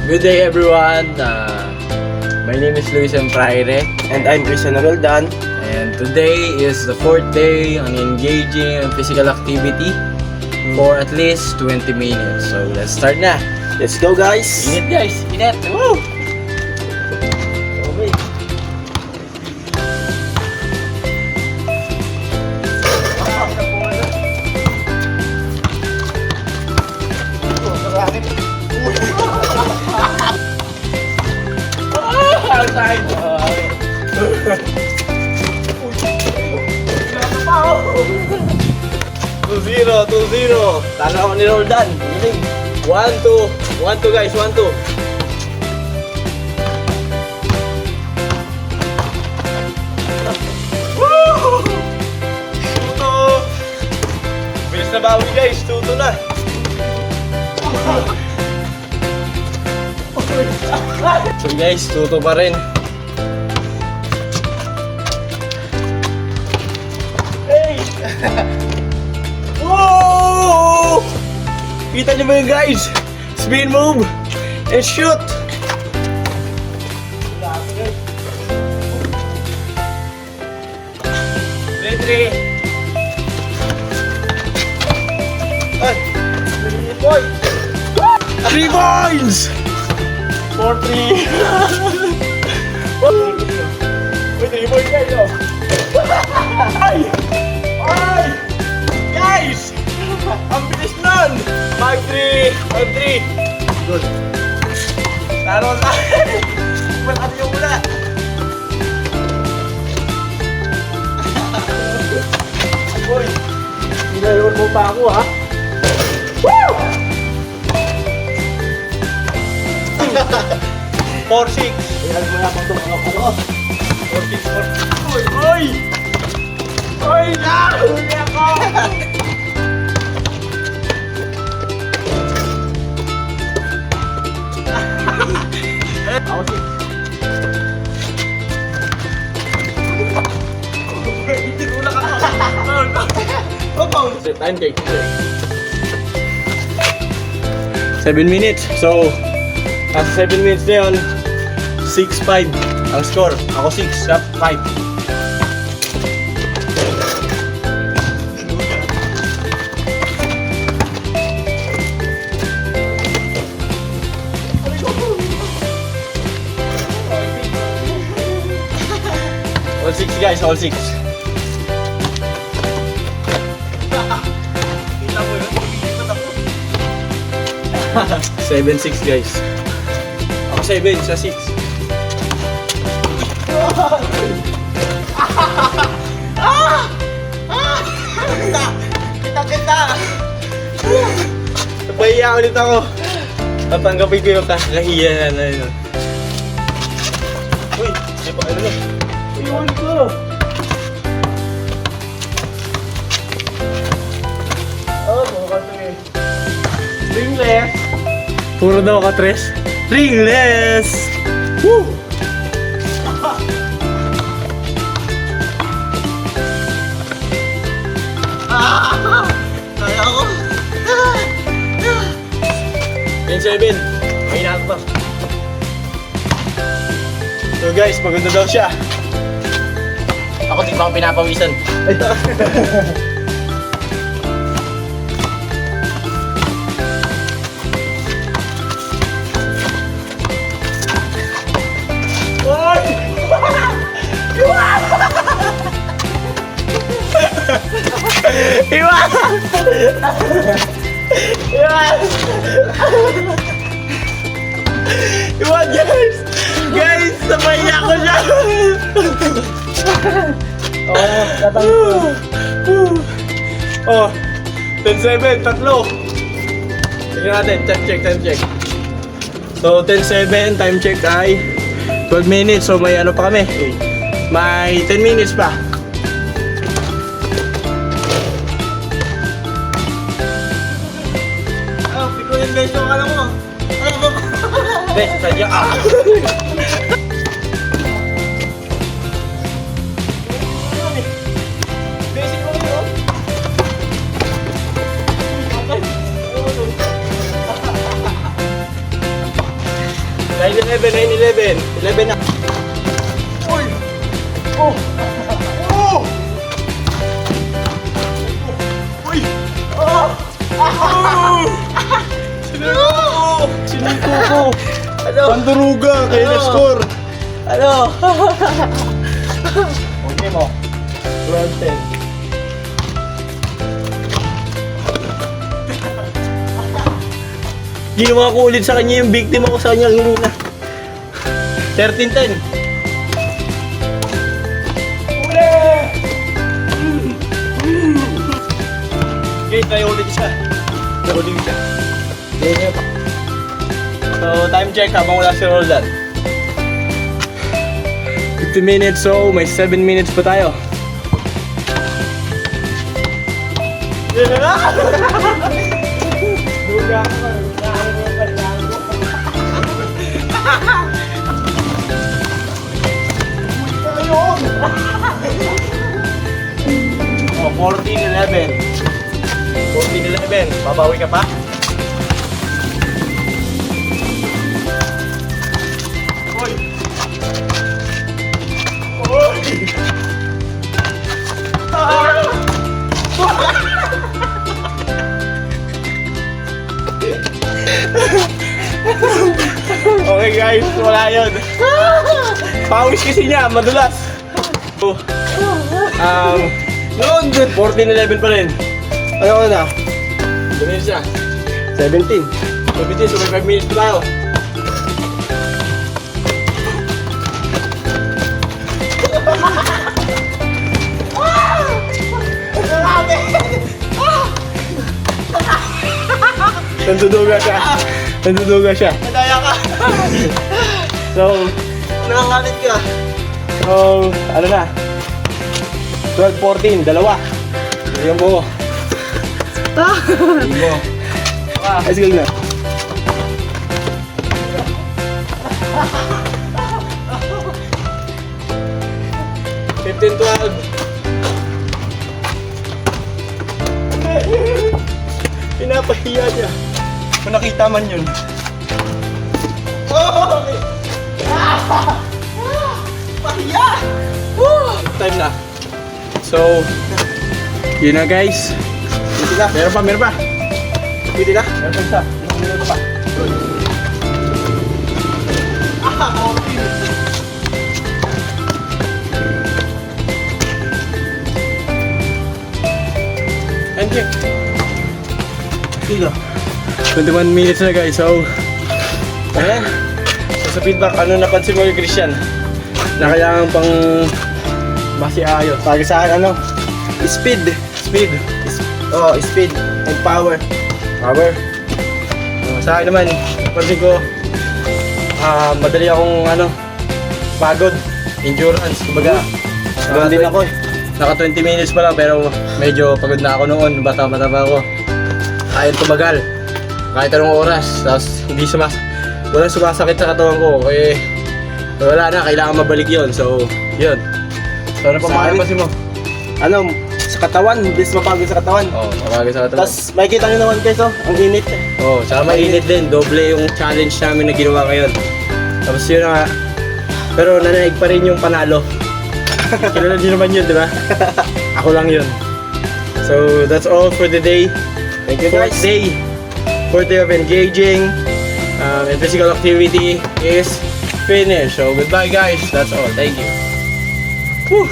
Good day everyone. My name is Luis Empraire And I'm Christian Roldan. and today is the fourth day on engaging in physical activity for at least 20 minutes. So let's start na. Let's go, guys! Init guys, init. Woo! Okay. Outside. 2-0. Talo ako ni Roldan. 1-2. 1-2, guys. 1-2. Woo! 2-2. Bilis na bawi, guys. 2-2 na. So guys, 2-2 pa rin. Hey! Whoa! Kita niyo ba yun, guys? Spin move and shoot! Three. Ay! 3 points! 3 points! 4-3! Uy, 3 points, guys, oh! Ay! Ay! Guys! Ang bilis nun! 5-3! 5-3! Good. Taro sa akin! Malaki yung mula! Uy! Sinayun mo pa ako, ha? Woo! 4-6! Ayan mo lang kung mga ano. 4-6, 4-6. Uy! Uy! Uy! Huli ako! Ako 6. Tinulak ako. Time check. 7 minutes. So, nasa 7 minutes na yun, 6-5 ang score. Ako 6, siya 5. All 6 guys, all 6. Kita mo yun? Ikot ako. 7-6 guys. Ako 7, siya 6. Kita! Napahiya ulit ako. Tatanggapin ko yung kakahiyan na yun. Uy! Di pa ano na? Iwan ko! Oh, buka to eh. Ringless! Puro daw ka, Tres. Ringless! Woo! Kaya ako! 10-7. May na pa. So guys, maganda daw siya. Ako di pa akong pinapawisan. Oy! Iwan! Iwan! Iwan guys! Guys, sabay niya ako siya! Oh, tatang. Oh, 10-7, tatlo. Tingnan natin, time check. So, 10-7, time check ay 12 minutes. So, may ano pa kami? May 10 minutes pa. Oh, piko yung beso ka lang mo. Hindi, sadya. Basic mo yun. 9-11. 11 na. Uy! Oh! Oh! Uy! Oh! Oh! Siniko ko! Ano? Panduruga! Kaya Ano? na-score! Ano? Okay mo. 12-10. Ginawa ko ulit sa kanya yung biktima ko sa kanya kanina. 13-10. Okay, tayo ulit isa. Tayo ulit isa. So, time check habang wala si Roldan. 50 minutes, so may 7 minutes pa tayo. Duga ako. Oh, 14-11. 14-11. Babawi ka pa? Oy! Oy! Okay guys, wala yun. Pawis kasi niya, madulas. So, noon, 14-11 pa rin. Ano na? 2 minutes na. 17. 17, so may 5 minutes pa tayo. Nanduduga siya. Nanduduga siya. Madaya ka. So, Nakakalit ka. ano na? 12-14, dalawa. Yung buo. Yung buo. Let's go na. Fifteen, 12. Pinapahiya niya. Kung nakita man yun. Oh! Pahiya! Time na. So, yun na guys. Pwede na. Meron pa. Pwede na. Meron pa isa. Ilang minuto pa. And here. Dito. 21 minutes na guys. So, ayan. So, sa feedback, ano napansin mo yung Christian? Na kailangan pang masiayos. Pag sa akin, ano? Speed. Speed. Oh, speed and power. Power. Sa akin naman, napansin ko, madali akong pagod. Endurance, kumbaga. Doon din ako eh. Naka 20 minutes pa lang pero medyo pagod na ako noon. Bata-bata pa ako. Kaya tumagal. Kahit anong oras. Tapos walang sumasakit sa katawan ko. Eh, wala na. Kailangan mabalik yon. So, yun. So, ano pa Sa akin- makapasin mo? Ano? Sa katawan. Bilis mapagod sa katawan. Oo, mapagod sa katawan. Tapos makikita nyo naman guys, oh. Ang init. Oo, tsaka mainit din. Doble yung challenge namin na ginawa ngayon. Tapos yun na nga. Pero nanaig pa rin yung panalo. Kilala din naman yun, di ba? Ako lang yun. So, that's all for the day. Thank you guys. Fourth day of engaging and physical activity is finished. So, goodbye guys. That's all. Thank you. Whew.